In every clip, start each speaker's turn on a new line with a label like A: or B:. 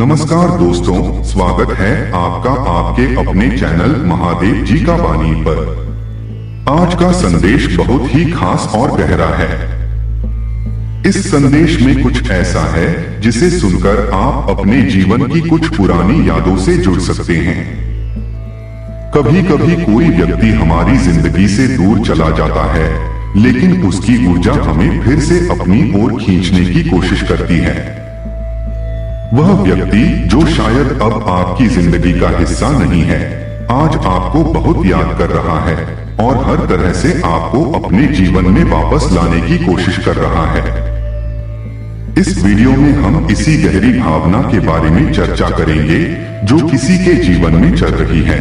A: नमस्कार दोस्तों, स्वागत है आपका आपके अपने चैनल महादेव जी का वाणी पर। आज का संदेश बहुत ही खास और गहरा है। इस संदेश में कुछ ऐसा है जिसे सुनकर आप अपने जीवन की कुछ पुरानी यादों से जुड़ सकते हैं। कभी कभी कोई व्यक्ति हमारी जिंदगी से दूर चला जाता है, लेकिन उसकी ऊर्जा हमें फिर से अपनी ओर खींचने की कोशिश करती है। वह व्यक्ति जो शायद अब आपकी जिंदगी का हिस्सा नहीं है, आज आपको बहुत याद कर रहा है और हर तरह से आपको अपने जीवन में वापस लाने की कोशिश कर रहा है। इस वीडियो में हम इसी गहरी भावना के बारे में चर्चा करेंगे जो किसी के जीवन में चल रही है।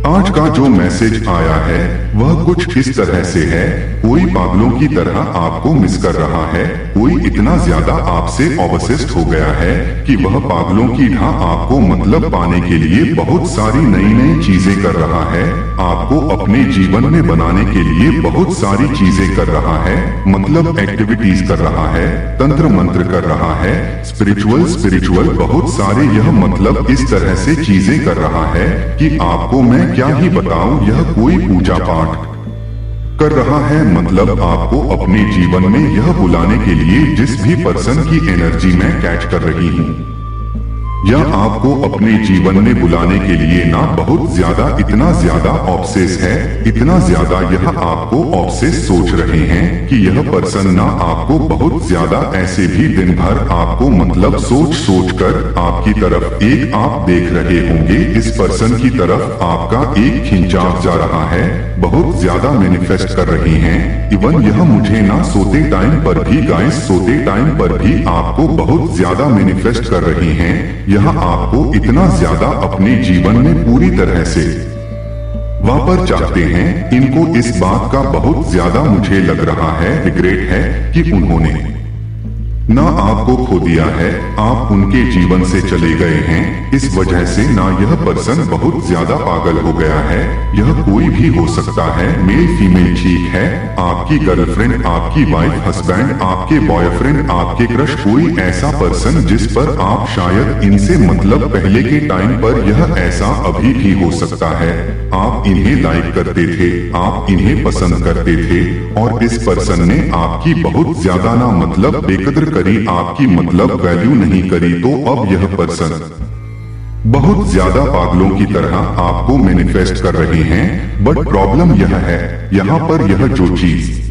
A: आज का जो मैसेज आया है वह कुछ इस तरह से है, कोई पागलों की तरह आपको मिस कर रहा है, कोई इतना ज्यादा आपसे ऑब्सेस्ड हो गया है कि वह पागलों की तरह आपको मतलब पाने के लिए बहुत सारी नई नई चीजें कर रहा है, आपको अपने जीवन में बनाने के लिए बहुत सारी चीजें कर रहा है, मतलब एक्टिविटीज कर रहा है, तंत्र मंत्र कर रहा है, स्पिरिचुअल बहुत सारे, यह मतलब इस तरह से चीजें कर रहा है कि आपको मैं क्या ही बताऊं, यह कोई पूजा पाठ कर रहा है, मतलब आपको अपने जीवन में यह बुलाने के लिए जिस भी पर्सन की एनर्जी मैं कैच कर रही हूँ, या आपको अपने जीवन में बुलाने के लिए ना बहुत ज्यादा, इतना ज्यादा ऑब्सेस है, इतना ज्यादा यह आपको ऑब्सेस सोच रहे हैं कि यह पर्सन ना आपको बहुत ज्यादा ऐसे भी दिन भर आपको मतलब सोच कर आपकी तरफ एक आप देख रहे होंगे, इस पर्सन की तरफ आपका एक खिंचाव जा रहा है, बहुत ज्यादा मैनिफेस्ट कर रही हैं। इवन यह मुझे ना सोते टाइम पर भी, गाइस सोते टाइम पर भी आपको बहुत ज्यादा मैनिफेस्ट कर रही हैं। यह आपको इतना ज्यादा अपने जीवन में पूरी तरह से वापस चाहते हैं। इनको इस बात का बहुत ज्यादा मुझे लग रहा है, रिग्रेट है कि उन्होंने ना आपको खो दिया है, आप उनके जीवन से चले गए हैं, इस वजह से ना यह पर्सन बहुत ज्यादा पागल हो गया है। यह कोई भी हो सकता है, मेल फीमेल ठीक है, आपकी गर्लफ्रेंड, आपकी वाइफ, हस्बैंड, आपके बॉयफ्रेंड, आपके क्रश, कोई ऐसा पर्सन जिस पर आप शायद इनसे मतलब पहले के टाइम पर, यह ऐसा अभी भी हो सकता है, आप इन्हें लाइक करते थे, आप इन्हें पसंद करते थे और इस पर्सन ने आपकी बहुत ज्यादा ना मतलब बेकदर करी, आपकी मतलब वैल्यू नहीं करी, तो अब यह पर्सन बहुत ज्यादा पागलों की तरह आपको मैनिफेस्ट कर रहे हैं। बट प्रॉब्लम यह है, यहाँ पर यह जो चीज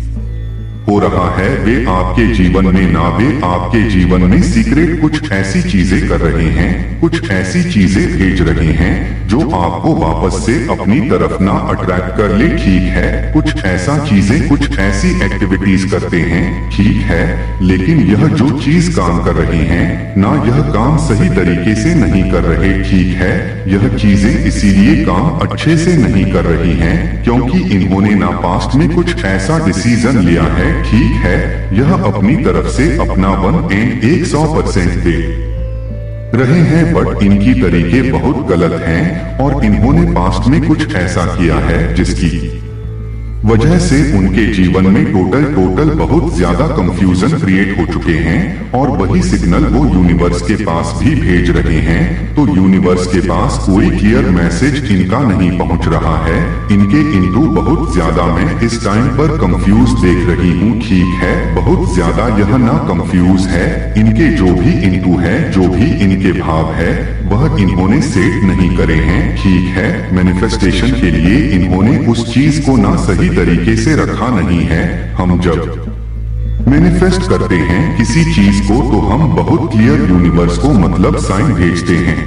A: हो रहा है वे आपके जीवन में ना, वे आपके जीवन में सीक्रेट कुछ ऐसी चीजें कर रहे हैं, कुछ ऐसी चीजें भेज रहे हैं जो आपको वापस से अपनी तरफ ना अट्रैक्ट कर ले, ठीक है, कुछ ऐसा चीजें, कुछ ऐसी एक्टिविटीज करते हैं, ठीक है, लेकिन यह जो चीज काम कर रही हैं ना, यह काम सही तरीके से नहीं कर रहे, ठीक है, यह चीजें इसीलिए काम अच्छे से नहीं कर रही हैं क्योंकि इन्होंने ना पास्ट में कुछ ऐसा डिसीजन लिया है, ठीक है, यह अपनी तरफ से अपना 100% दे रहे हैं, बट इनकी तरीके बहुत गलत हैं और इन्होंने पास्ट में कुछ ऐसा किया है जिसकी वजह से उनके जीवन में टोटल बहुत ज्यादा कंफ्यूजन क्रिएट हो चुके हैं और वही सिग्नल वो यूनिवर्स के पास भी भेज रहे हैं। तो यूनिवर्स के पास कोई क्लियर मैसेज इनका नहीं पहुंच रहा है, इनके इंटू बहुत ज्यादा मैं इस टाइम पर कंफ्यूज देख रही हूँ, ठीक है, बहुत ज्यादा यह ना कंफ्यूज है, इनके जो भी इंटू है, जो भी इनके भाव है वह इन्होंने सेट नहीं करे हैं, ठीक है, मैनिफेस्टेशन के लिए इन्होंने उस चीज को ना सही तरीके से रखा नहीं है। हम जब मैनिफेस्ट करते हैं किसी चीज को तो हम बहुत क्लियर यूनिवर्स को मतलब साइन भेजते हैं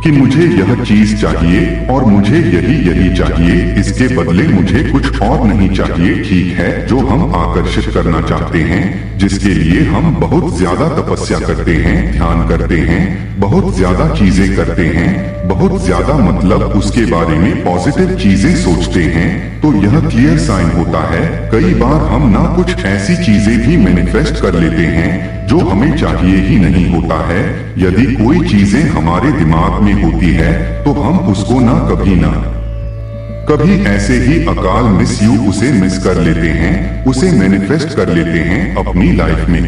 A: कि मुझे यह चीज चाहिए और मुझे यही चाहिए, इसके बदले मुझे कुछ और नहीं चाहिए, ठीक है, जो हम आकर्षित करना चाहते हैं, जिसके लिए हम बहुत ज्यादा तपस्या करते हैं, ध्यान करते हैं, बहुत ज्यादा चीजें करते हैं, बहुत ज्यादा मतलब उसके बारे में पॉजिटिव चीजें सोचते हैं, तो यह क्लियर साइन होता है। कई बार हम ना कुछ ऐसी चीजें भी मैनिफेस्ट कर लेते हैं जो हमें चाहिए ही नहीं होता है। यदि कोई चीजें हमारे दिमाग में होती है तो हम उसको ना कभी ऐसे ही अकाल मिस यू उसे मिस कर लेते हैं, उसे मैनिफेस्ट कर लेते हैं अपनी लाइफ में।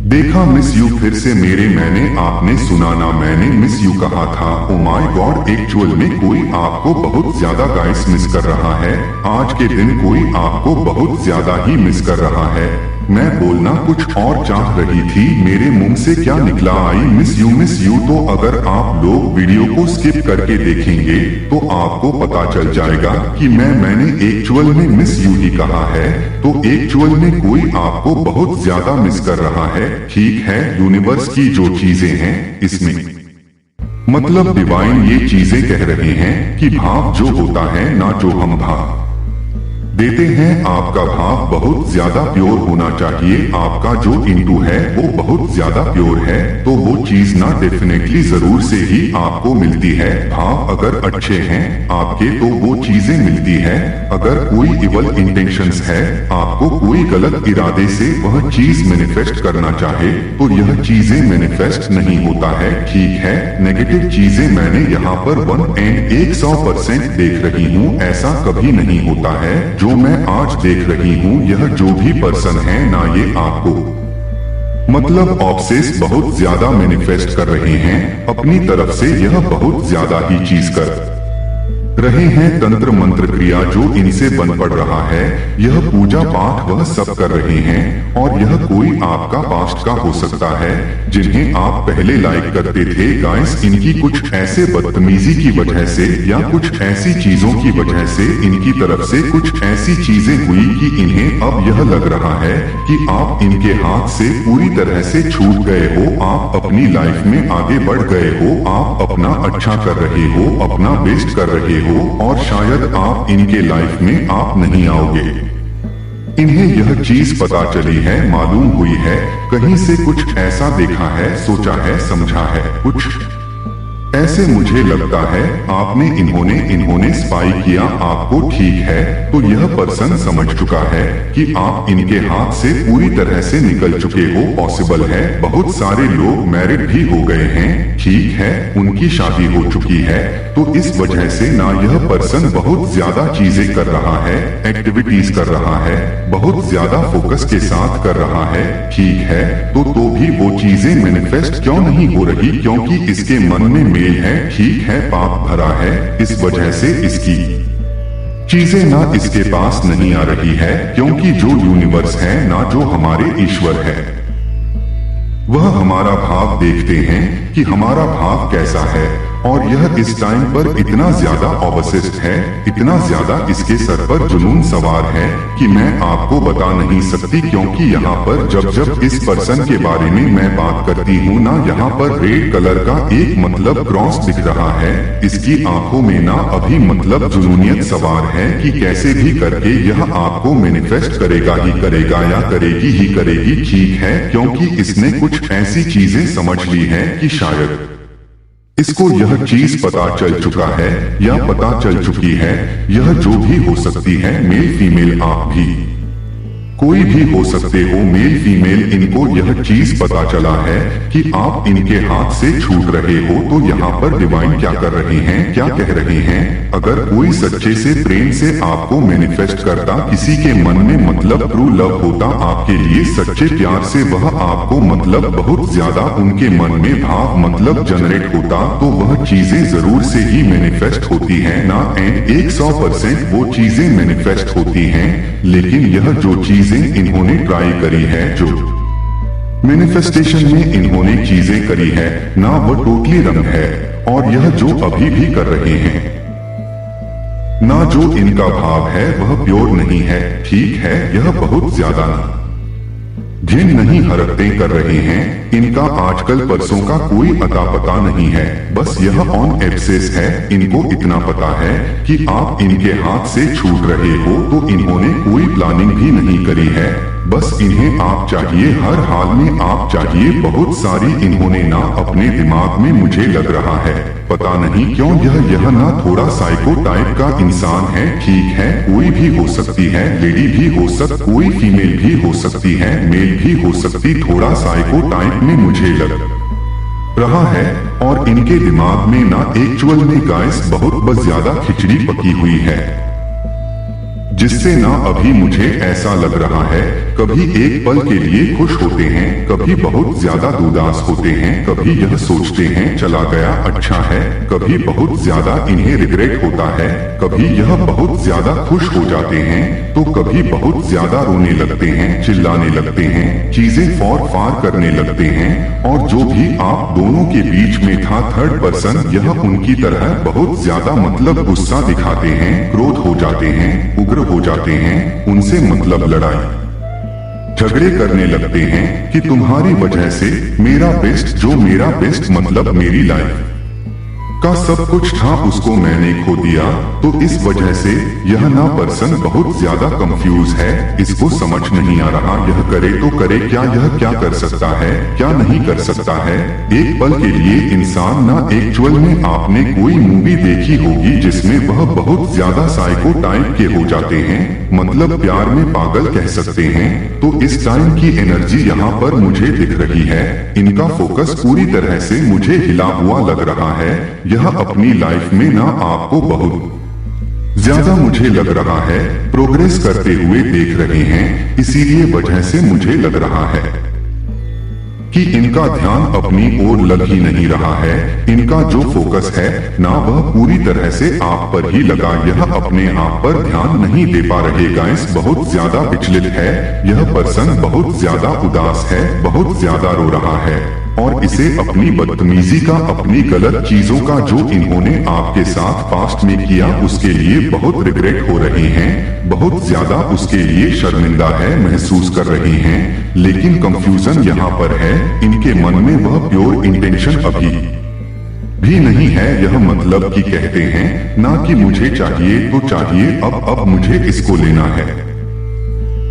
A: देखा मिस यू फिर से मेरे, मैंने आपने सुना ना मैंने मिस यू कहा था। ओ माय गॉड, एक्चुअल में कोई आपको बहुत ज्यादा गाइस मिस कर रहा है। आज के दिन कोई आपको बहुत ज्यादा ही मिस कर रहा है। मैं बोलना कुछ और चाह रही थी, मेरे मुंह से क्या निकला आई मिस यू। तो अगर आप लोग वीडियो को स्किप करके देखेंगे तो आपको पता चल जाएगा कि मैंने एक्चुअल में मिस यू ही कहा है। तो एक्चुअल में कोई आपको बहुत ज्यादा मिस कर रहा है। ठीक है, यूनिवर्स की जो चीजें हैं इसमें मतलब डिवाइन ये चीजें कह रहे हैं कि भाव जो होता है ना, जो हम भाव देते हैं, आपका भाव बहुत ज्यादा प्योर होना चाहिए। आपका जो इंटू है वो बहुत ज्यादा प्योर है, तो वो चीज ना डेफिनेटली जरूर से ही आपको मिलती है। भाव अगर अच्छे हैं आपके तो वो चीजें मिलती है। अगर कोई इवल इंटेंशंस है, आपको कोई गलत इरादे से वह चीज मैनिफेस्ट करना चाहे तो यह चीजें मैनिफेस्ट नहीं होता है। ठीक है, नेगेटिव चीजें मैंने यहाँ पर 100% देख रही हूँ। ऐसा कभी नहीं होता है जो मैं आज देख रही हूँ। यह जो भी पर्सन है ना, ये आपको मतलब ऑब्सेस बहुत ज्यादा मैनिफेस्ट कर रहे हैं अपनी तरफ से। यह बहुत ज्यादा ही चीज कर रहे हैं। तंत्र मंत्र क्रिया जो इनसे बन पड़ रहा है, यह पूजा पाठ वह सब कर रहे हैं। और यह कोई आपका पास्ट का हो सकता है जिन्हें आप पहले लाइक करते थे। गाइस, इनकी कुछ ऐसे बदतमीजी की वजह से या कुछ ऐसी चीजों की वजह से इनकी तरफ से कुछ ऐसी चीजें हुई कि इन्हें अब यह लग रहा है कि आप इनके हाथ से पूरी तरह से छूट गए हो। आप अपनी लाइफ में आगे बढ़ गए हो, आप अपना अच्छा कर रहे हो, अपना बेस्ट कर रहे हो और शायद आप इनके लाइफ में आप नहीं आओगे। इन्हें यह चीज पता चली है, मालूम हुई है, कहीं से कुछ ऐसा देखा है, सोचा है, समझा है, कुछ ऐसे मुझे लगता है आपने इन्होंने स्पाई किया आपको। ठीक है, तो यह पर्सन समझ चुका है कि आप इनके हाथ से पूरी तरह से निकल चुके हो। पॉसिबल है बहुत सारे लोग मैरिड भी हो गए हैं। ठीक है, उनकी शादी हो चुकी है, तो इस वजह से ना यह पर्सन बहुत ज्यादा चीजें कर रहा है, एक्टिविटीज कर रहा है, बहुत ज्यादा फोकस के साथ कर रहा है। ठीक है, तो भी वो चीजें मैनिफेस्ट क्यों नहीं हो रही? क्योंकि इसके मन में मेल है। ठीक है, पाप भरा है, इस वजह से इसकी चीजें ना इसके पास नहीं आ रही है। क्योंकि जो यूनिवर्स है ना, जो हमारे ईश्वर है, वह हमारा भाव देखते हैं कि हमारा भाव कैसा है। और यह इस टाइम पर इतना ज्यादा ऑब्सेस्ड है, इतना ज्यादा इसके सर पर जुनून सवार है कि मैं आपको बता नहीं सकती। क्योंकि यहाँ पर जब इस पर्सन के बारे में मैं बात करती हूँ ना, यहाँ पर रेड कलर का एक मतलब क्रॉस दिख रहा है। इसकी आंखों में ना अभी मतलब जुनूनियत सवार है कि कैसे भी करके यह आपको मैनिफेस्ट करेगा ही करेगा या करेगी ही करेगी। ठीक है, क्योंकि इसने कुछ ऐसी चीजें समझ ली है कि शायद इसको यह चीज पता चल चुका है या पता चल चुकी है। यह जो भी हो सकती है, मेल फीमेल, आप भी कोई भी हो सकते हो, मेल फीमेल, इनको यह चीज पता चला है कि आप इनके हाथ से छूट रहे हो। तो यहाँ पर डिवाइन क्या कर रहे हैं, क्या कह रहे हैं? अगर कोई सच्चे से प्रेम से आपको मैनिफेस्ट करता, किसी के मन में मतलब ट्रू लव होता आपके लिए, सच्चे प्यार से वह आपको मतलब बहुत ज्यादा उनके मन में भाव मतलब जनरेट होता, तो वह चीजें जरूर से ही मैनिफेस्ट होती है ना। एंड 100% वो चीजें मैनिफेस्ट होती हैं। लेकिन यह जो चीजें इन्होंने ट्राई करी है, जो मैनिफेस्टेशन में इन्होंने चीजें करी है ना, वो टोटली रंग है। और यह जो अभी भी कर रहे हैं ना, जो इनका भाव है वह प्योर नहीं है। ठीक है, यह बहुत ज्यादा जिन नहीं हरकतें कर रहे हैं। इनका आजकल परसों का कोई अता पता नहीं है, बस यह ऑन एक्सेस है। इनको इतना पता है कि आप इनके हाथ से छूट रहे हो, तो इन्होंने कोई प्लानिंग भी नहीं करी है। बस इन्हें आप चाहिए, हर हाल में आप चाहिए। बहुत सारी इन्होंने ना अपने दिमाग में, मुझे लग रहा है पता नहीं क्यों यह ना थोड़ा साइको टाइप का इंसान है। ठीक है, कोई भी हो सकती है, लेडी भी हो सकती, कोई फीमेल भी हो सकती है, मेल भी हो सकती। थोड़ा साइको टाइप में मुझे लग रहा है। और इनके दिमाग में ना एक्चुअल में गाइस बहुत ज्यादा खिचड़ी पकी हुई है, जिससे ना अभी मुझे ऐसा लग रहा है कभी एक पल के लिए खुश होते हैं, कभी बहुत ज्यादा उदास होते हैं, कभी यह सोचते हैं चला गया अच्छा है, कभी बहुत ज्यादा इन्हें रिग्रेट होता है, कभी यह बहुत ज्यादा खुश हो जाते हैं, तो कभी बहुत ज्यादा रोने लगते हैं, चिल्लाने लगते हैं, चीजें फौर फार करने लगते हैं, और जो भी आप दोनों के बीच में था थर्ड पर्सन, यह उनकी तरह बहुत ज्यादा मतलब गुस्सा दिखाते हैं, क्रोध हो जाते हैं, उग्र हो जाते हैं, उनसे मतलब लड़ाई झगड़े करने लगते हैं कि तुम्हारी वजह से मेरा बेस्ट, जो मेरा बेस्ट मतलब मेरी लाइफ का सब कुछ था, उसको मैंने खो दिया। तो इस वजह से यह ना पर्सन बहुत ज्यादा कंफ्यूज है, इसको समझ नहीं आ रहा यह करे तो करे क्या, यह क्या कर सकता है, क्या नहीं कर सकता है। एक पल के लिए इंसान ना एक्चुअल में आपने कोई मूवी देखी होगी जिसमें वह बहुत ज्यादा साइको टाइप के हो जाते हैं, मतलब प्यार में पागल कह सकते हैं। तो इस टाइम की एनर्जी यहाँ पर मुझे दिख रही है, इनका फोकस पूरी तरह से मुझे हिला हुआ लग रहा है। यह अपनी लाइफ में ना आपको बहुत ज्यादा मुझे लग रहा है प्रोग्रेस करते हुए देख रहे हैं, इसीलिए वजह से मुझे लग रहा है कि इनका ध्यान अपनी ओर लग ही नहीं रहा है। इनका जो फोकस है ना वह पूरी तरह से आप पर ही लगा, यह अपने आप पर ध्यान नहीं दे पा रहे। गाइस बहुत ज्यादा विचलित है, यह पर्सन बहुत ज्यादा उदास है, बहुत ज्यादा रो रहा है, और इसे अपनी बदतमीजी का, अपनी गलत चीजों का जो इन्होंने आपके साथ पास्ट में किया उसके लिए बहुत रिग्रेट हो रहे हैं, बहुत ज्यादा उसके लिए शर्मिंदा है महसूस कर रहे हैं। लेकिन कंफ्यूजन यहाँ पर है, इनके मन में वह प्योर इंटेंशन अभी भी नहीं है। यह मतलब कि कहते हैं ना कि मुझे चाहिए तो चाहिए, अब मुझे इसको लेना है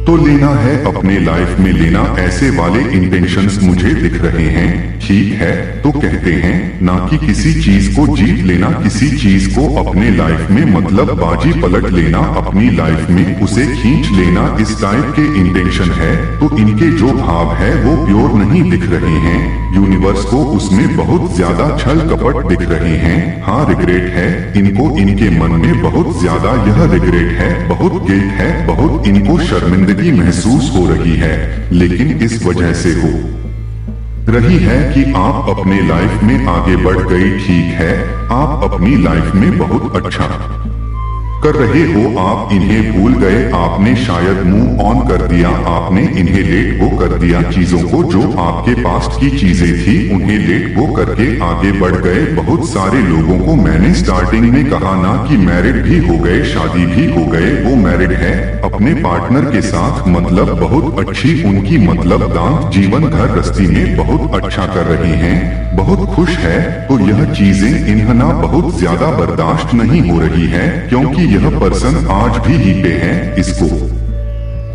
A: तो लेना है, अपने लाइफ में लेना, ऐसे वाले इंटेंशंस मुझे दिख रहे हैं। ठीक है, तो कहते हैं ना कि किसी चीज को जीत लेना, किसी चीज को अपने लाइफ में मतलब बाजी पलट लेना, अपनी लाइफ में उसे खींच लेना, इस टाइप के इंटेंशन है। तो इनके जो भाव है वो प्योर नहीं दिख रहे हैं, यूनिवर्स को उसमें बहुत ज्यादा छल कपट दिख रहे हैं। हाँ, रिग्रेट है इनको, इनके मन में बहुत ज्यादा यह रिग्रेट है, बहुत गिल्ट है, बहुत इनको शर्मिंदगी महसूस हो रही है। लेकिन इस वजह से हो रही है कि आप अपने लाइफ में आगे बढ़ गई। ठीक है, आप अपनी लाइफ में बहुत अच्छा कर रहे हो, आप इन्हें भूल गए, आपने शायद मूव ऑन कर दिया, आपने इन्हें लेट गो कर दिया, चीजों को जो आपके पास्ट की चीजें थी उन्हें लेट गो करके आगे बढ़ गए। बहुत सारे लोगों को मैंने स्टार्टिंग में कहा ना कि मैरिड भी हो गए, शादी भी हो गए, वो मैरिड है अपने पार्टनर के साथ, मतलब बहुत अच्छी उनकी मतलब दांत जीवन घर गृहस्थी में बहुत अच्छा कर रहे हैं, बहुत खुश है। तो यह चीजें इन्हें ना बहुत ज्यादा बर्दाश्त नहीं हो रही है, क्योंकि यह पर्सन आज भी ही पे है, इसको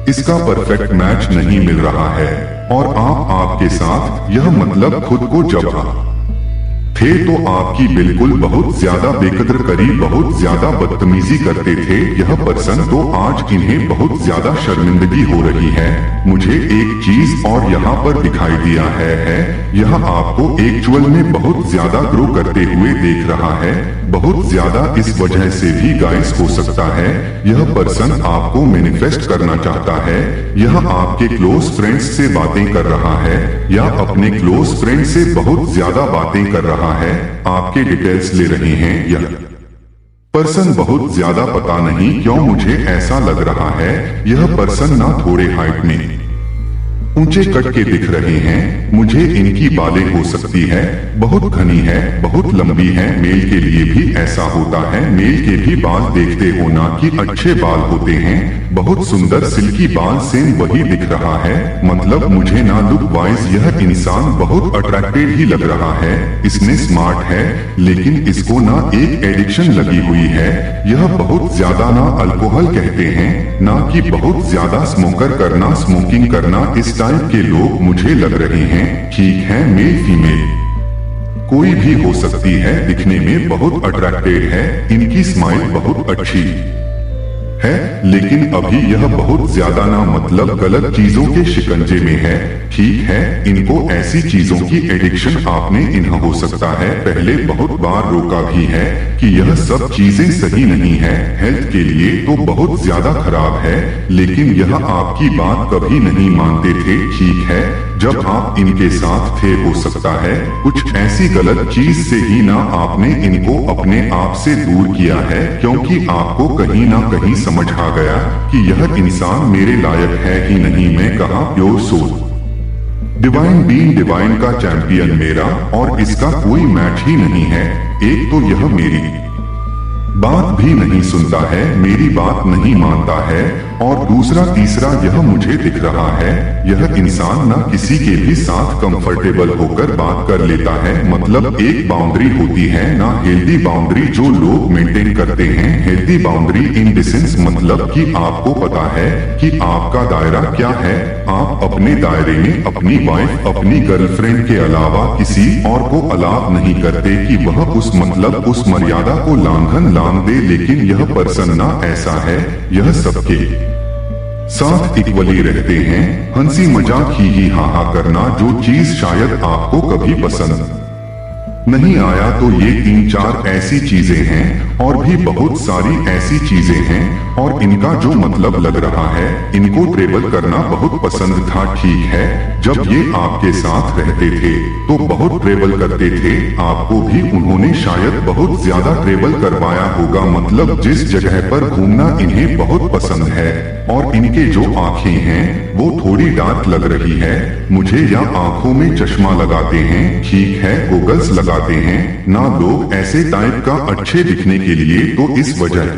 A: इसका परफेक्ट मैच नहीं मिल रहा है। और आपके साथ यह मतलब खुद को जब थे तो आपकी बिल्कुल बहुत ज्यादा बेकदर करी, बहुत ज्यादा बदतमीजी करते थे यह पर्सन, तो आज इन्हें बहुत ज्यादा शर्मिंदगी हो रही है। मुझे एक चीज और यहाँ पर दिखाई दिया है यह आपको एक्चुअल में बहुत ज्यादा ग्रो करते हुए देख रहा है, बहुत ज्यादा। इस वजह से भी गाइस हो सकता है यह पर्सन आपको मैनिफेस्ट करना चाहता है, यह आपके क्लोज फ्रेंड्स से बातें कर रहा है या अपने क्लोज फ्रेंड से बहुत ज्यादा बातें कर रहा है, आपके डिटेल्स ले रहे हैं। यह पर्सन बहुत ज्यादा, पता नहीं क्यों मुझे ऐसा लग रहा है यह पर्सन ना थोड़े हाइट में ऊंचे कट के दिख रहे हैं। मुझे इनकी बालें हो सकती है बहुत घनी है, बहुत लंबी है, मेल के लिए भी ऐसा होता है, मेल के भी बाल देखते हो ना कि अच्छे बाल होते हैं, बहुत सुंदर सिल्की बाल, सेम वही दिख रहा है। मतलब मुझे ना लुक वाइज यह इंसान बहुत अट्रैक्टिव ही लग रहा है, इसमें स्मार्ट है, लेकिन इसको ना एक एडिक्शन लगी हुई है। यह बहुत ज्यादा ना अल्कोहल कहते हैं ना कि बहुत ज्यादा स्मोकर करना, स्मोकिंग करना, इस टाइप के लोग मुझे लग रहे हैं। ठीक है, मेल फीमेल कोई भी हो सकती है, दिखने में बहुत अट्रैक्टिव है, इनकी स्माइल बहुत अच्छी है, लेकिन अभी यह बहुत ज्यादा ना मतलब गलत चीजों के शिकंजे में है। ठीक है, इनको ऐसी चीजों की एडिक्शन आपने इन्हें हो सकता है पहले बहुत बार रोका भी है कि यह सब चीजें सही नहीं है, हेल्थ के लिए तो बहुत ज्यादा खराब है, लेकिन यह आपकी बात कभी नहीं मानते थे। ठीक है, जब आप इनके साथ थे हो सकता है कुछ ऐसी गलत चीज से ही ना आपने इनको अपने आप से दूर किया है, क्योंकि आपको कहीं ना कहीं समझ आ गया कि यह इंसान मेरे लायक है ही नहीं। मैं कहा pure soul divine being, divine का चैंपियन मेरा, और इसका कोई मैच ही नहीं है। एक तो यह मेरी बात भी नहीं सुनता है, मेरी बात नहीं मानता है, और दूसरा तीसरा यह मुझे दिख रहा है यह इंसान ना किसी के भी साथ कंफर्टेबल होकर बात कर लेता है। मतलब एक बाउंड्री होती है ना, हेल्दी बाउंड्री जो लोग मेंटेन करते हैं। Healthy boundary in the sense मतलब कि आपको पता है कि आपका दायरा क्या है। आप अपने दायरे में अपनी वाइफ, अपनी गर्लफ्रेंड के अलावा किसी और को अलाउ नहीं करते कि वह उस मतलब उस मर्यादा को लांघन दे। लेकिन यह पर्सन ना ऐसा है, यह सबके साथ इक्वली रहते हैं। हंसी मजाक ही हाहा करना, जो चीज शायद आपको कभी पसंद नहीं आया। तो ये 3-4 ऐसी चीजें हैं, और भी बहुत सारी ऐसी चीजें हैं, और इनका जो मतलब लग रहा है इनको ट्रेवल करना बहुत पसंद था। ठीक है, जब ये आपके साथ रहते थे तो बहुत ट्रेवल करते थे, आपको भी उन्होंने शायद बहुत ज्यादा ट्रेवल करवाया होगा। मतलब जिस जगह पर घूमना इन्हें बहुत पसंद है। और इनके जो आंखें हैं वो थोड़ी डार्क लग रही है मुझे, या आंखों में चश्मा लगाते हैं। ठीक है, गोगल्स लगाते हैं ना लोग ऐसे टाइप का अच्छे दिखने के लिए, तो इस वजह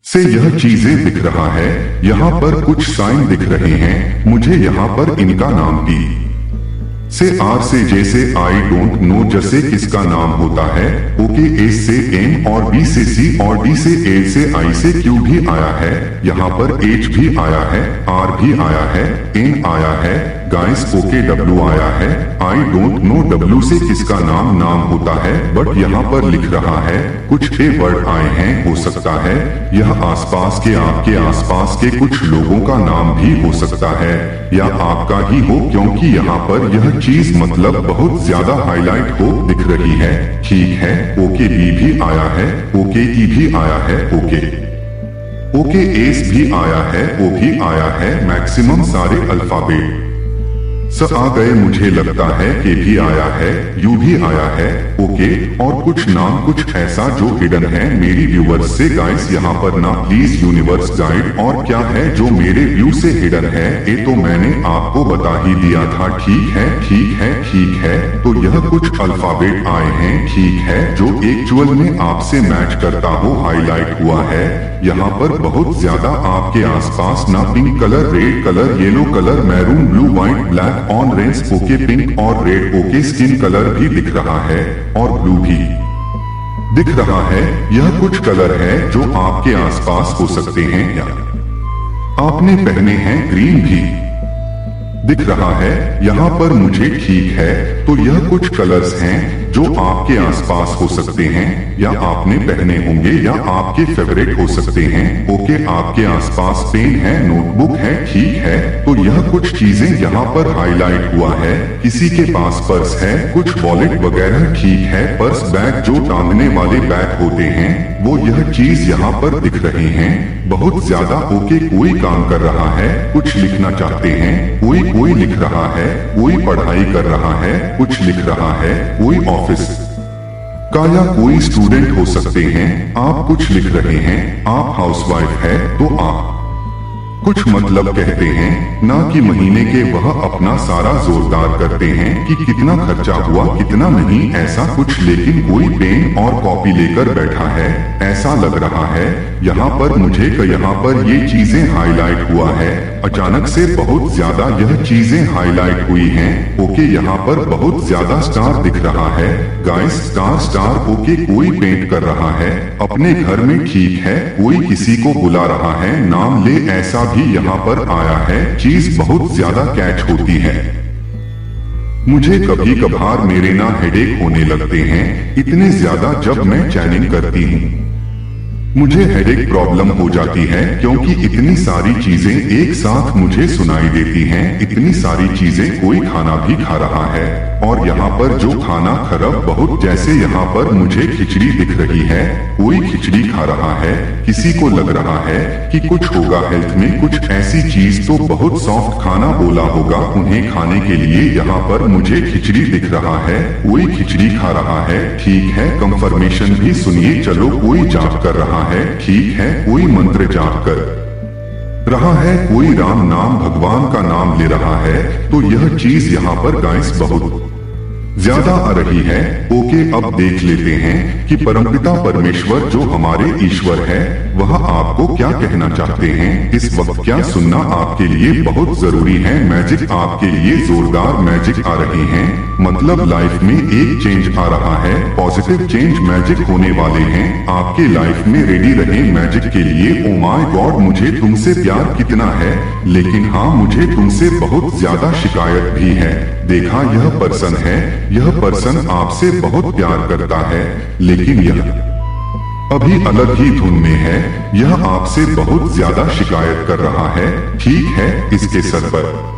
A: से यह चीजें दिख रहा है। यहाँ पर कुछ साइन दिख रहे हैं मुझे, यहाँ पर इनका नाम भी से आर से जैसे आई डोंट नो जैसे किसका नाम होता है। ओके, एस से एम, और बी से सी, और डी से ए, से आई से क्यू भी आया है। यहाँ पर एच भी आया है, आर भी आया है, एन आया है। गाइस ओके, डब्ल्यू आया है। आई डोंट नो डब्ल्यू से किसका नाम होता है, बट यहाँ पर लिख रहा है कुछ ए वर्ड आए हैं। हो सकता है यह आसपास के, आपके आसपास के कुछ लोगों का नाम भी हो सकता है, या आपका ही हो, क्योंकि यहाँ पर यह चीज मतलब बहुत ज्यादा हाईलाइट हो दिख रही है। ठीक है, ओके बी भी आया है, ओके ई भी आया है, ओके एस भी आया है, ओ भी आया है। मैक्सिमम सारे अल्फाबेट आ गए, मुझे लगता है के भी आया है, यू भी आया है। ओके, और कुछ नाम कुछ ऐसा जो हिडन है मेरी व्यूवर्स से। गाइस यहाँ पर ना प्लीज यूनिवर्स गाइड, और क्या है जो मेरे व्यू से हिडन है ये तो मैंने आपको बता ही दिया था। ठीक है ठीक है ठीक है, तो यह कुछ अल्फाबेट आए हैं। ठीक है, जो एक्चुअल में आपसे मैच करता हो हाईलाइट हुआ है। यहाँ पर बहुत ज्यादा आपके आसपास ना pink colour, red colour, yellow colour, maroon, blue, white, black, orange, okay, pink और रेड, ओके, स्किन कलर भी दिख रहा है, और ब्लू भी दिख रहा है। यह कुछ कलर है जो आपके आसपास हो सकते हैं, या आपने पहने हैं। ग्रीन भी दिख रहा है यहाँ पर मुझे। ठीक है, तो यह कुछ कलर्स हैं जो आपके आसपास हो सकते हैं, या आपने पहने होंगे, या आपके फेवरेट हो सकते हैं। ओके, आपके आसपास पेन है, नोटबुक है। ठीक है, तो यह कुछ चीजें यहाँ पर हाईलाइट हुआ है। किसी के पास पर्स है, कुछ वॉलेट वगैरह। ठीक है, पर्स, बैग, जो टांगने वाले बैग होते हैं वो, यह चीज यहाँ पर दिख रहे हैं बहुत ज्यादा। ओके, कोई काम कर रहा है, कुछ लिखना चाहते हैं, कोई लिख रहा है, कोई पढ़ाई कर रहा है, कुछ लिख रहा है, कोई ऑफिस का या कोई स्टूडेंट हो सकते हैं। आप कुछ लिख रहे हैं, आप हाउसवाइफ है तो आप कुछ मतलब कहते हैं, ना कि महीने के वह अपना सारा जोरदार करते हैं कि कितना खर्चा हुआ कितना नहीं, ऐसा कुछ। लेकिन कोई पेन और कॉपी लेकर बैठा है ऐसा लग रहा है यहाँ पर मुझे। यहाँ पर ये चीजें हाईलाइट हुआ है, अचानक से बहुत ज्यादा यह चीजें हाईलाइट हुई हैं। ओके, यहाँ पर बहुत ज्यादा स्टार दिख रहा है। Guys, star star. ओके, कोई पेंट कर रहा है अपने घर में। ठीक है, कोई किसी को बुला रहा है, नाम ले, ऐसा भी यहाँ पर आया है। चीज बहुत ज्यादा कैच होती है मुझे। कभी कभार मेरे ना हेडेक होने लगते हैं इतने ज्यादा जब मैं चैनिंग करती हूँ। मुझे हेडेक प्रॉब्लम हो जाती है क्योंकि इतनी सारी चीजें एक साथ मुझे सुनाई देती हैं। इतनी सारी चीजें, कोई खाना भी खा रहा है और यहाँ पर जो खाना खराब बहुत, जैसे यहाँ पर मुझे खिचड़ी दिख रही है, कोई खिचड़ी खा रहा है, किसी को लग रहा है कि कुछ होगा हेल्थ में, कुछ ऐसी चीज, तो बहुत सॉफ्ट खाना बोला होगा उन्हें खाने के लिए। यहाँ पर मुझे खिचड़ी दिख रहा है, कोई खिचड़ी खा रहा है, ठीक है। कंफर्मेशन भी सुनिए, चलो कोई जाप कर रहा है, ठीक है, कोई मंत्र जाप कर रहा है, कोई राम नाम भगवान का नाम ले रहा है। तो यह चीज यहाँ पर गाइस बहुत ज्यादा आ रही है। ओके, अब देख लेते हैं कि परमपिता परमेश्वर जो हमारे ईश्वर है वह आपको क्या कहना चाहते हैं। इस वक्त क्या सुनना आपके लिए बहुत जरूरी है। मैजिक आपके लिए जोरदार मैजिक आ रहे हैं, मतलब लाइफ में एक चेंज आ रहा है, पॉजिटिव चेंज मैजिक होने वाले हैं आपके लाइफ में। रेडी रहे मैजिक के लिए। ओ माय गॉड, मुझे तुमसे प्यार कितना है, लेकिन हाँ मुझे तुमसे बहुत ज्यादा शिकायत भी है। देखा, यह पर्सन है, यह पर्सन आपसे बहुत प्यार करता है, लेकिन यह अभी अलग ही धुन में है। यह आपसे बहुत ज्यादा शिकायत कर रहा है, ठीक है। इसके सर पर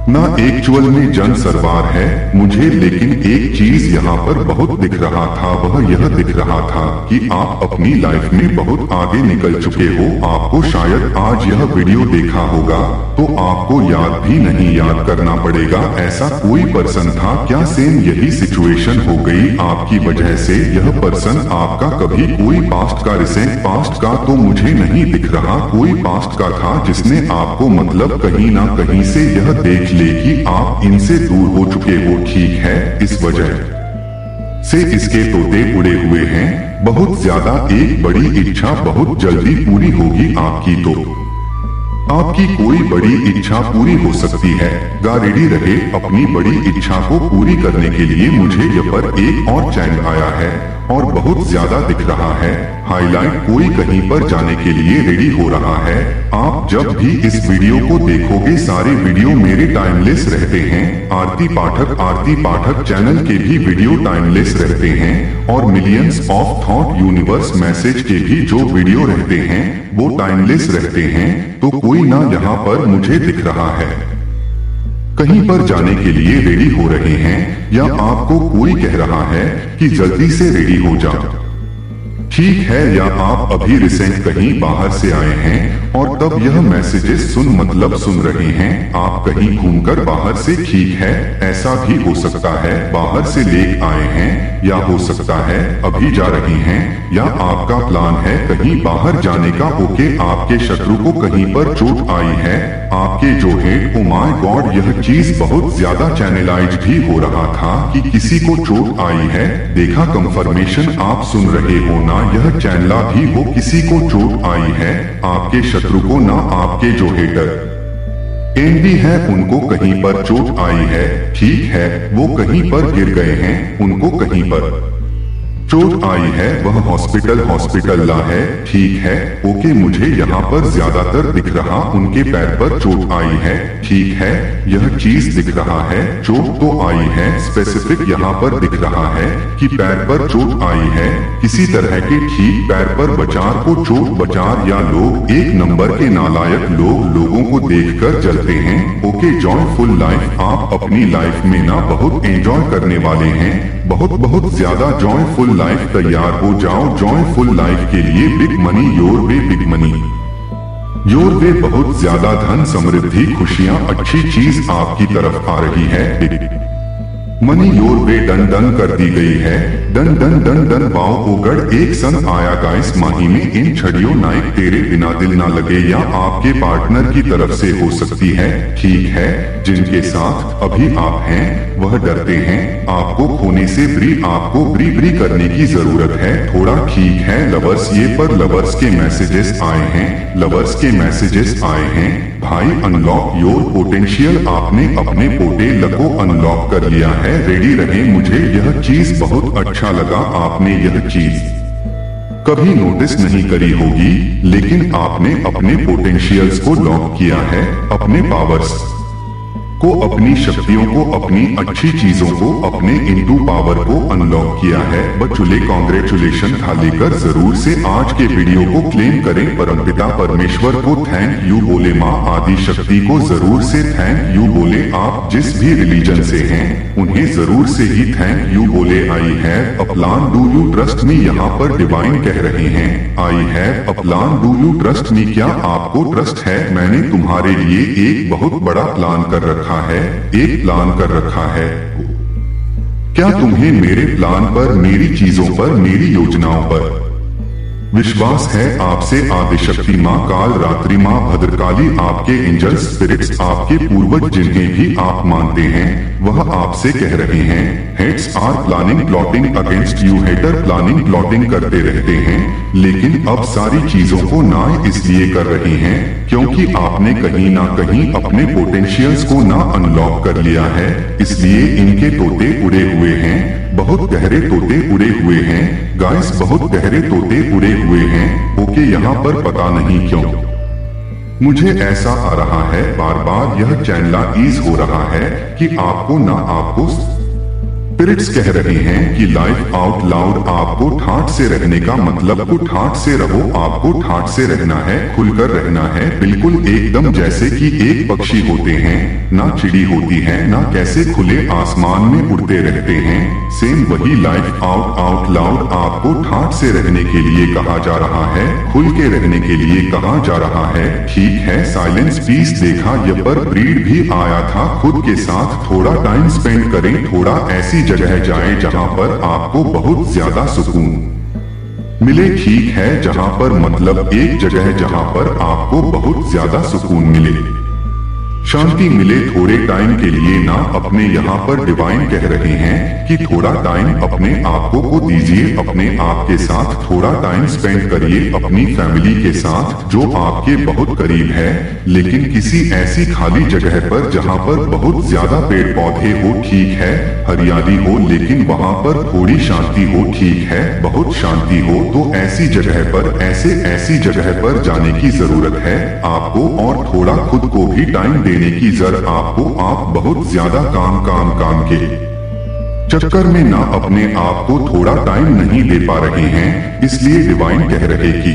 A: ना एक्चुअल में जन सरवार है मुझे, लेकिन एक चीज यहाँ पर बहुत दिख रहा था, वह यह दिख रहा था कि आप अपनी लाइफ में बहुत आगे निकल चुके हो। आपको शायद आज यह वीडियो देखा होगा तो आपको याद भी नहीं, याद करना पड़ेगा। ऐसा कोई पर्सन था क्या, सेम यही सिचुएशन हो गई आपकी वजह से। यह पर्सन आपका कभी कोई पास्ट का, रिसेंट पास्ट का तो मुझे नहीं दिख रहा, कोई पास्ट का था जिसने आपको मतलब कहीं ना कहीं से यह देख ले कि आप इनसे दूर हो चुके हो, ठीक है। इस वजह से इसके तोते उड़े हुए हैं बहुत ज्यादा। एक बड़ी इच्छा बहुत जल्दी पूरी होगी आपकी, तो आपकी कोई बड़ी इच्छा पूरी हो सकती है। रेडी रहे अपनी बड़ी इच्छा को पूरी करने के लिए। मुझे यहाँ पर एक और चैनल आया है और बहुत ज्यादा दिख रहा है हाईलाइट, कोई कहीं पर जाने के लिए रेडी हो रहा है। आप जब भी इस वीडियो को देखोगे, सारे वीडियो मेरे टाइमलेस रहते हैं। आरती पाठक चैनल के भी वीडियो टाइमलेस रहते हैं और millions of thought universe message के भी जो वीडियो रहते हैं वो टाइमलेस रहते हैं। तो कोई ना यहाँ पर मुझे दिख रहा है कहीं पर जाने के लिए रेडी हो रहे हैं, या आपको कोई कह रहा है कि जल्दी से रेडी हो जाओ, ठीक है। या आप अभी रिसेंट कहीं बाहर से आए हैं और तब यह मैसेजेस सुन रहे हैं। आप कहीं घूमकर बाहर से, ठीक है, ऐसा भी हो सकता है बाहर से लेक आए हैं, या हो सकता है अभी जा रही हैं, या आपका प्लान है कहीं बाहर जाने का। ओके, आपके शत्रु को कहीं पर चोट आई है, आपके जो है, ओ माय गॉड, यह चीज बहुत ज्यादा चैनलाइज भी हो रहा था कि किसी को चोट आई है। देखा, कंफर्मेशन आप सुन रहे हो ना, यह चैनला भी हो, किसी को चोट आई है, आपके शत्रु को ना, आपके जो हेटर एनबी है उनको कहीं पर चोट आई है, ठीक है। वो कहीं पर गिर गए हैं, उनको कहीं पर चोट आई है, वह हॉस्पिटल ला है, ठीक है। ओके, मुझे यहाँ पर ज्यादातर दिख रहा उनके पैर पर चोट आई है, ठीक है। यह चीज दिख रहा है, चोट तो आई है, स्पेसिफिक यहाँ पर दिख रहा है कि पैर पर चोट आई है किसी तरह के, ठीक। पैर पर बचार को चोट, बचार या लोग एक नंबर के नालायक लोग लोगों को देखकर जलते हैं। ओके, जॉयफुल लाइफ, आप अपनी लाइफ में ना बहुत एंजॉय करने वाले हैं, बहुत ज्यादा जॉयफुल लाइफ। तैयार हो जाओ जॉयफुल लाइफ के लिए। Big money your way, big money your way, बहुत ज्यादा धन, समृद्धि, खुशियां, अच्छी चीज आपकी तरफ आ रही है। Big money your way done कर दी गई है, डन। वाओ, ओगड़ एक सन आया गाइस माही में। इन छड़ियों नाइक तेरे बिना दिल ना लगे, या आपके पार्टनर की तरफ से हो सकती है, ठीक है। जिनके साथ अभी आप हैं वह डरते हैं आपको खोने से। आपको ब्री करने की जरूरत है थोड़ा, ठीक है। लवर्स, ये पर लवर्स के मैसेजेस आए हैं, लवर्स के मैसेजेस आए हैं। भाई, अनलॉक योर पोटेंशियल, आपने अपने पोटेल को अनलॉक कर लिया है। रेडी रहे, मुझे यह चीज बहुत अच्छा लगा। आपने यह चीज कभी नोटिस नहीं करी होगी, लेकिन आपने अपने पोटेंशियल्स को लॉक किया है, अपने पावर्स को, अपनी शक्तियों को, अपनी अच्छी चीजों को, अपने इनटू पावर को अनलॉक किया है। बच्चों कांग्रेचुलेशन था लेकर जरूर से आज के वीडियो को क्लेम करें। परमपिता परमेश्वर को थैंक यू बोले, माँ आदि शक्ति को जरूर से थैंक यू बोले। आप जिस भी रिलीजन से हैं उन्हें जरूर से ही थैंक यू बोले। I have a plan, do you trust me, यहाँ पर डिवाइन कह रहे हैं I have a plan, do you trust me, क्या आपको ट्रस्ट है? मैंने तुम्हारे लिए एक बहुत बड़ा प्लान कर रखा है, एक प्लान कर रखा है। क्या तुम्हें मेरे प्लान पर, मेरी चीजों पर, मेरी योजनाओं पर विश्वास है? आपसे आदिशक्ति माँ, काल रात्रि माँ, भद्रकाली, आपके एंजल्स, स्पिरिट्स, आपके पूर्वज जिन्हें भी आप मानते हैं वह आपसे कह रहे हैं hates are planning plotting against you. Hater planning plotting करते रहते हैं, लेकिन अब सारी चीजों को ना इसलिए कर रहे हैं क्योंकि आपने कहीं ना कहीं अपने पोटेंशियल्स को ना अनलॉक कर लिया है, इसलिए इनके तोते उड़े हुए हैं। बहुत गहरे तोते उड़े हुए हैं गाइस, बहुत गहरे तोते उड़े हुए हैं। ओके, यहाँ पर पता नहीं क्यों मुझे ऐसा आ रहा है, बार बार यह चैनलाइज हो रहा है कि आपको ना, आपको स्पिरिट्स कह रहे हैं कि लाइफ आउट लाउड, आपको ठाठ से रहने का मतलब को ठाठ से रहो, आपको ठाठ से रहना है, खुलकर रहना है, बिल्कुल एकदम जैसे कि एक पक्षी होते हैं, ना चिड़ी होती है, ना कैसे खुले आसमान में उड़ते रहते हैं। सेम वही लाइफ आउट आउट लाउड आपको ठाठ से रहने के लिए कहा जा रहा है, खुल के रहने के लिए कहा जा रहा है। ठीक है, साइलेंस पीस देखा, ये पर ब्रीड भी आया था। खुद के साथ थोड़ा टाइम स्पेंड करें, थोड़ा ऐसी जगह जाएं जहां पर आपको बहुत ज्यादा सुकून मिले। ठीक है, जहां पर मतलब एक जगह जहां पर आपको बहुत ज्यादा सुकून मिले, शांति मिले। थोड़े टाइम के लिए ना, अपने यहाँ पर डिवाइन कह रहे हैं कि थोड़ा टाइम अपने आप को दीजिए, अपने आप के साथ थोड़ा टाइम स्पेंड करिए, अपनी फैमिली के साथ जो आपके बहुत करीब है, लेकिन किसी ऐसी खाली जगह पर जहाँ पर बहुत ज्यादा पेड़ पौधे हो, ठीक है, हरियाली हो, लेकिन वहाँ पर थोड़ी शांति हो। ठीक है, बहुत शांति हो तो ऐसी जगह पर, ऐसी जगह पर जाने की जरूरत है आपको, और थोड़ा खुद को भी टाइम देने की जरूरत आपको। आप बहुत ज्यादा काम के चक्कर में ना अपने आप को थोड़ा टाइम नहीं दे पा रहे हैं, इसलिए डिवाइन कह रहे कि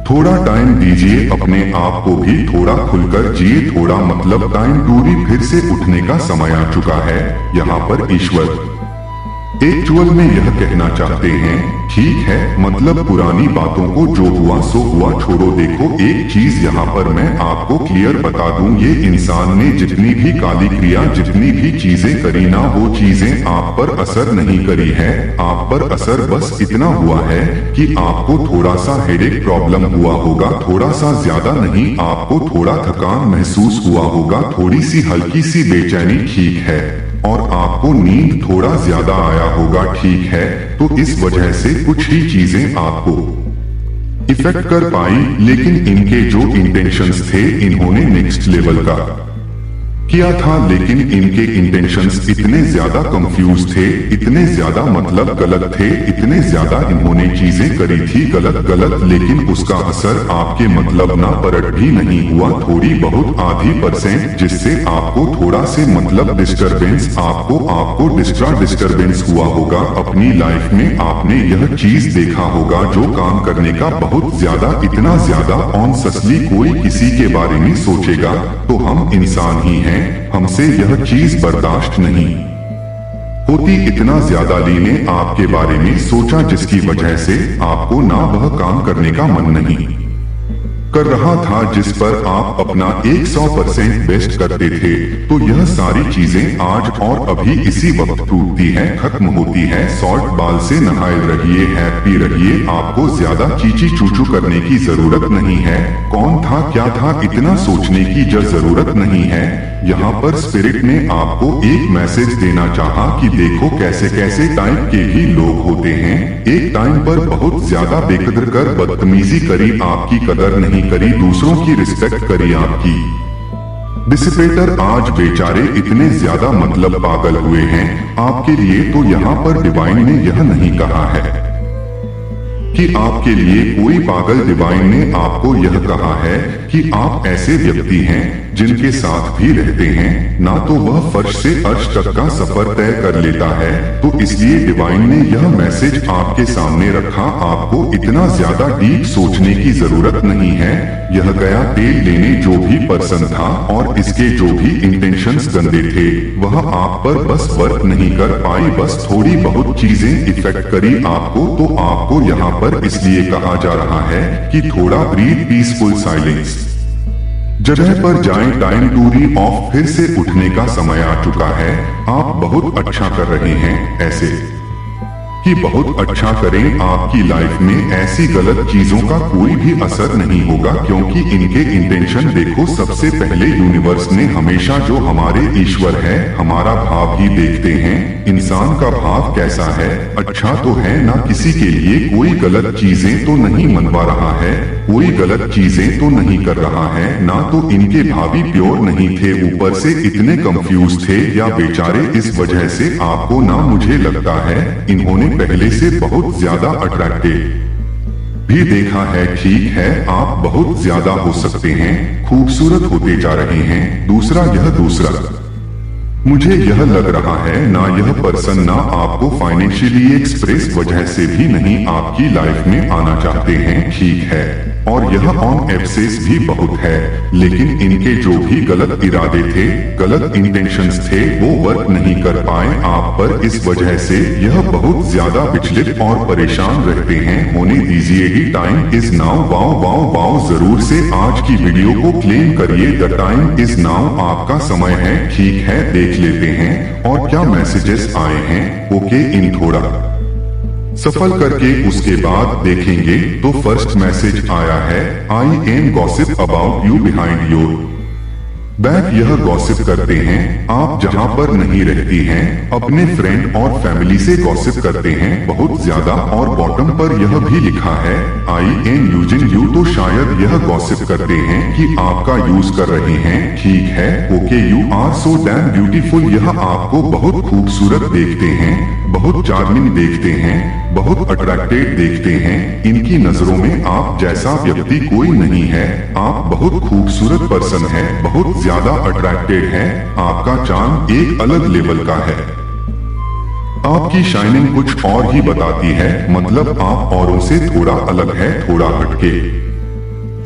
A: थोड़ा टाइम दीजिए अपने आप को भी, थोड़ा खुलकर जिए, थोड़ा मतलब टाइम टूरी फिर से उठने का समय आ चुका है। यहाँ पर ईश्वर एक्चुअल में यह कहना चाहते हैं, ठीक है, मतलब पुरानी बातों को जो हुआ सो हुआ छोड़ो। देखो एक चीज यहाँ पर मैं आपको क्लियर बता दूं, ये इंसान ने जितनी भी काली क्रिया, जितनी भी चीजें करी ना, वो चीजें आप पर असर नहीं करी है। आप पर असर बस इतना हुआ है कि आपको थोड़ा सा हेडेक प्रॉब्लम हुआ होगा, थोड़ा सा ज्यादा नहीं, आपको थोड़ा थकान महसूस हुआ होगा, थोड़ी सी हल्की सी बेचैनी, ठीक है, और आपको नींद थोड़ा ज्यादा आया होगा। ठीक है, तो इस वजह से कुछ ही चीजें आपको इफेक्ट कर पाई, लेकिन इनके जो इंटेंशंस थे इन्होंने नेक्स्ट लेवल का किया था, लेकिन इनके इंटेंशंस इतने ज्यादा कंफ्यूज थे, इतने ज्यादा मतलब गलत थे, इतने ज्यादा इन्होंने चीजें करी थी गलत, लेकिन उसका असर आपके मतलब ना परट भी नहीं हुआ, थोड़ी बहुत आधी %, जिससे आपको थोड़ा से मतलब डिस्टरबेंस, आपको डिस्टरबेंस हुआ होगा अपनी लाइफ में। आपने यह चीज देखा होगा, जो काम करने का बहुत ज्यादा, इतना ज्यादा ऑनससली कोई किसी के बारे में सोचेगा तो हम इंसान ही हैं, हमसे यह चीज बर्दाश्त नहीं होती। इतना ज्यादा ली ने आपके बारे में सोचा जिसकी वजह से आपको ना वह काम करने का मन नहीं कर रहा था जिस पर आप अपना 100% बेस्ट करते थे। तो यह सारी चीजें आज और अभी इसी वक्त टूटती है, खत्म होती है। सॉल्ट बाल से नहाए रहिए, हैप्पी रहिए, आपको ज्यादा चीची चूचू करने की जरूरत नहीं है। कौन था क्या था इतना सोचने की जरूरत नहीं है। यहाँ पर स्पिरिट ने आपको एक मैसेज देना चाहा कि देखो कैसे कैसे टाइप के भी लोग होते हैं। एक टाइम पर बहुत ज्यादा बेकदर कर बदतमीजी करी, आपकी कदर नहीं करी, दूसरों की रिस्पेक्ट करी आपकी। डिसिपेटर आज बेचारे इतने ज्यादा मतलब पागल हुए हैं आपके लिए। तो यहाँ पर डिवाइन ने यह नहीं कहा है कि आपके लिए कोई पागल डिवाइन ने आपको यह कहा है कि आप ऐसे व्यक्ति हैं जिनके साथ भी रहते हैं ना तो वह फर्श से अर्श तक का सफर तय कर लेता है, तो इसलिए डिवाइन ने यह मैसेज आपके सामने रखा। आपको इतना ज्यादा डीप सोचने की जरूरत नहीं है। यह गया तेल लेने जो भी पर्सन था और इसके जो भी इंटेंशंस गंदे थे वह आप पर बस वर्क नहीं कर पाई, बस थोड़ी बहुत चीजें इफेक्ट करी आपको। तो आपको यहाँ पर इसलिए कहा जा रहा है कि थोड़ा ब्रीथ, पीसफुल साइलेंस जगह पर जाएं। टाइम टू री ऑफ, फिर से उठने का समय आ चुका है। आप बहुत अच्छा कर रहे हैं, ऐसे कि बहुत अच्छा करें। आपकी लाइफ में ऐसी गलत चीजों का कोई भी असर नहीं होगा, क्योंकि इनके इंटेंशन देखो। सबसे पहले यूनिवर्स ने हमेशा जो हमारे ईश्वर है हमारा भाव ही देखते हैं। इंसान का भाव कैसा है, अच्छा तो है ना, किसी के लिए कोई गलत चीजें तो नहीं मनवा रहा है, कोई गलत चीजें तो नहीं कर रहा है ना, तो इनके भावी प्योर नहीं थे, ऊपर से इतने कंफ्यूज थे या बेचारे। इस वजह से आपको ना, मुझे लगता है इन्होंने पहले से बहुत ज्यादा अट्रैक्टिव भी देखा है। ठीक है, आप बहुत ज्यादा हो सकते हैं, खूबसूरत होते जा रहे हैं। दूसरा मुझे यह लग रहा है ना यह पर्सन ना आपको फाइनेंशियली एक्सप्रेस वजह से भी नहीं आपकी लाइफ में आना चाहते हैं, ठीक है, और यह ऑन एब्सेस भी बहुत है, लेकिन इनके जो भी गलत इरादे थे, गलत इंटेंशंस थे, वो वर्क नहीं कर पाए आप पर। इस वजह से यह बहुत ज्यादा विचलित और परेशान रहते हैं। होने दीजिए ही, time is now. Wow wow wow, जरूर से आज की वीडियो को क्लेम करिए। द टाइम इज नाउ, आपका समय है। ठीक है, देख लेते हैं और क्या मैसेजेस आए हैं। ओके, इन थोड़ा सफल करके उसके बाद देखेंगे। तो फर्स्ट मैसेज आया है, I am gossip about you behind your back. यह गॉसिप करते हैं आप जहां पर नहीं रहती हैं, अपने फ्रेंड और फैमिली से गॉसिप करते हैं बहुत ज्यादा। और बॉटम पर यह भी लिखा है, आई एम यूजिंग यू, तो शायद यह गॉसिप करते हैं कि आपका यूज कर रहे हैं। ठीक है, okay, you are so damn beautiful. यह आपको बहुत खूबसूरत देखते हैं, बहुत चार्मिंग देखते हैं, बहुत अट्रैक्टिव देखते हैं। इनकी नजरों में आप जैसा व्यक्ति कोई नहीं है। आप बहुत खूबसूरत पर्सन है, बहुत ज्यादा अट्रैक्टिव है। आपका चार्म एक अलग लेवल का है। आपकी शाइनिंग कुछ और ही बताती है, मतलब आप औरों से थोड़ा अलग है, थोड़ा हटके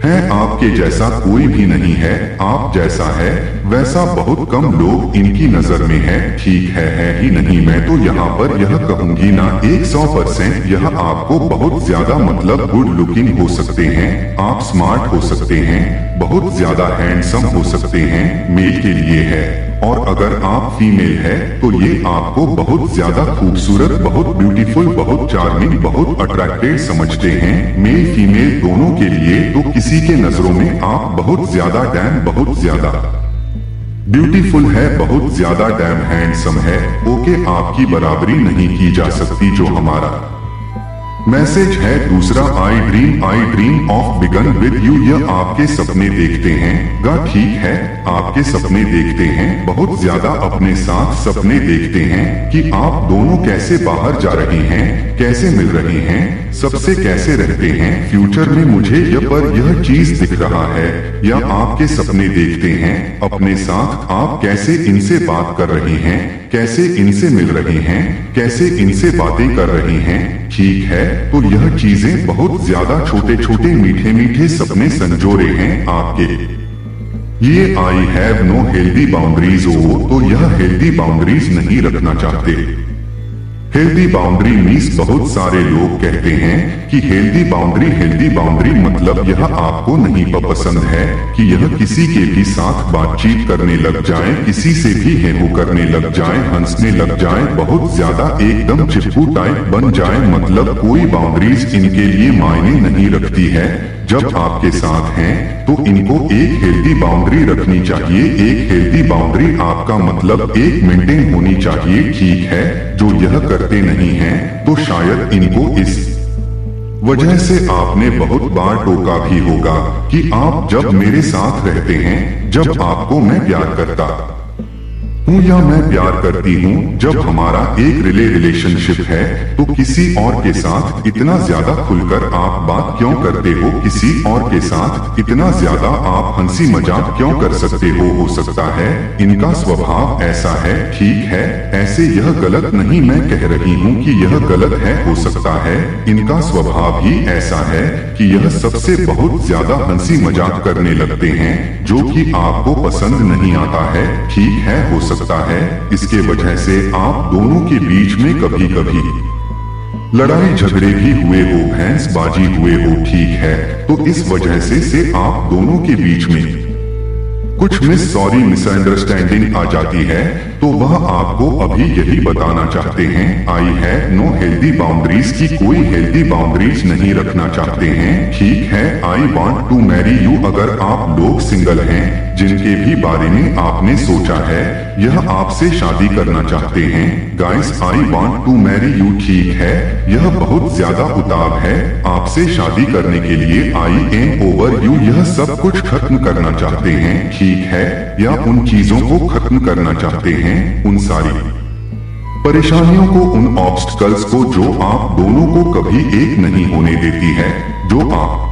A: है। आपके जैसा कोई भी नहीं है, आप जैसा है वैसा बहुत कम लोग इनकी नजर में है। ठीक है ही नहीं, मैं तो यहाँ पर यह कहूंगी ना 100% यह आपको बहुत ज्यादा, मतलब गुड लुकिंग हो सकते हैं, आप स्मार्ट हो सकते हैं, बहुत ज्यादा हैंडसम हो सकते हैं, मेल के लिए है। और अगर आप फीमेल है तो ये आपको बहुत ज्यादा खूबसूरत, बहुत ब्यूटीफुल, बहुत चार्मिंग, बहुत अट्रैक्टिव समझते हैं, मेल फीमेल दोनों के लिए। तो किसी के नजरों में आप बहुत ज्यादा डैम, बहुत ज्यादा ब्यूटीफुल है, बहुत ज्यादा डैम हैंडसम है। ओके, आपकी बराबरी नहीं की जा सकती जो हमारा मैसेज है। दूसरा, I dream of begin with you. यह आपके सपने देखते हैं गा, ठीक है, आपके सपने देखते हैं, बहुत ज्यादा अपने साथ सपने देखते हैं कि आप दोनों कैसे बाहर जा रहे हैं, कैसे मिल रहे हैं, सबसे कैसे रहते हैं फ्यूचर में। मुझे यह चीज दिख रहा है, या आपके सपने देखते हैं अपने साथ, आप कैसे इनसे बात कर रहे हैं, कैसे इनसे मिल रहे हैं, कैसे इनसे बातें कर रहे हैं। ठीक है, तो यह चीजें बहुत ज्यादा छोटे छोटे मीठे मीठे सपने संजोरे हैं आपके। ये I have no healthy boundaries हो, तो यह हेल्दी बाउंड्रीज नहीं रखना चाहते। हेल्दी बाउंड्री मीन्स, बहुत सारे लोग कहते हैं कि हेल्दी बाउंड्री मतलब यह आपको नहीं पसंद है कि यह किसी के भी साथ बातचीत करने लग जाए, किसी से भी हेहू करने लग जाए, हंसने लग जाए, बहुत ज्यादा एकदम चिपकू टाइप बन जाए। मतलब कोई बाउंड्रीज इनके लिए मायने नहीं रखती है। जब आपके साथ हैं तो इनको एक हेल्दी बाउंड्री रखनी चाहिए। एक हेल्दी बाउंड्री आपका मतलब एक मेंटेन होनी चाहिए, ठीक है। जो यह करते नहीं हैं तो शायद इनको इस वजह से आपने बहुत बार टोका भी होगा कि आप जब मेरे साथ रहते हैं, जब आपको मैं प्यार करता हूँ या मैं प्यार करती हूँ। जब हमारा एक रिलेशनशिप है तो किसी और के साथ इतना ज्यादा खुलकर आप बात क्यों करते हो? किसी और के साथ इतना ज्यादा आप हंसी मजाक क्यों कर सकते हो? सकता है इनका स्वभाव ऐसा है, ठीक है, ऐसे यह गलत नहीं, मैं कह रही हूँ कि यह गलत है। हो सकता है इनका स्वभाव ही ऐसा है कि यह सबसे बहुत ज्यादा हंसी मजाक करने लगते हैं, जो कि आपको पसंद नहीं आता है। ठीक है, हो सकता है इसके वजह से आप दोनों के बीच में कभी कभी लड़ाई झगड़े भी हुए हो, भैंसबाजी हुए हो, ठीक है। तो इस वजह से आप दोनों के बीच में कुछ मिसअंडरस्टैंडिंग आ जाती है, तो वह आपको अभी यही बताना चाहते हैं। आई है नो हेल्दी बाउंड्रीज की कोई हेल्दी बाउंड्रीज नहीं रखना चाहते हैं। ठीक है, I want to marry you. अगर आप लोग सिंगल हैं जिनके भी बारे में आपने सोचा है यह आपसे शादी करना चाहते हैं, guys I want to marry you. ठीक है, यह बहुत ज्यादा उताव है आपसे शादी करने के लिए। आई एम ओवर यू, यह सब कुछ खत्म करना चाहते हैं, ठीक है, या उन चीजों को खत्म करना चाहते हैं, उन सारी परेशानियों को, उन ऑब्स्टकल्स को जो आप दोनों को कभी एक नहीं होने देती है, जो आप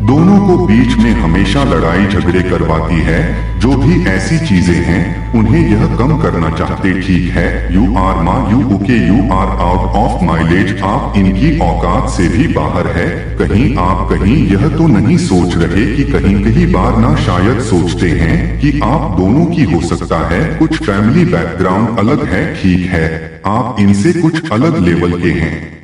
A: दोनों को बीच में हमेशा लड़ाई झगड़े करवाती है। जो भी ऐसी चीजें हैं उन्हें यह कम करना चाहते। ठीक है, यू आर माँ, you okay, you are out of mileage, आप इनकी औकात से भी बाहर है। कहीं आप कहीं यह तो नहीं सोच रहे कि कहीं बार ना शायद सोचते हैं कि आप दोनों की हो सकता है कुछ फैमिली बैकग्राउंड अलग है। ठीक है, आप इनसे कुछ अलग लेवल के हैं।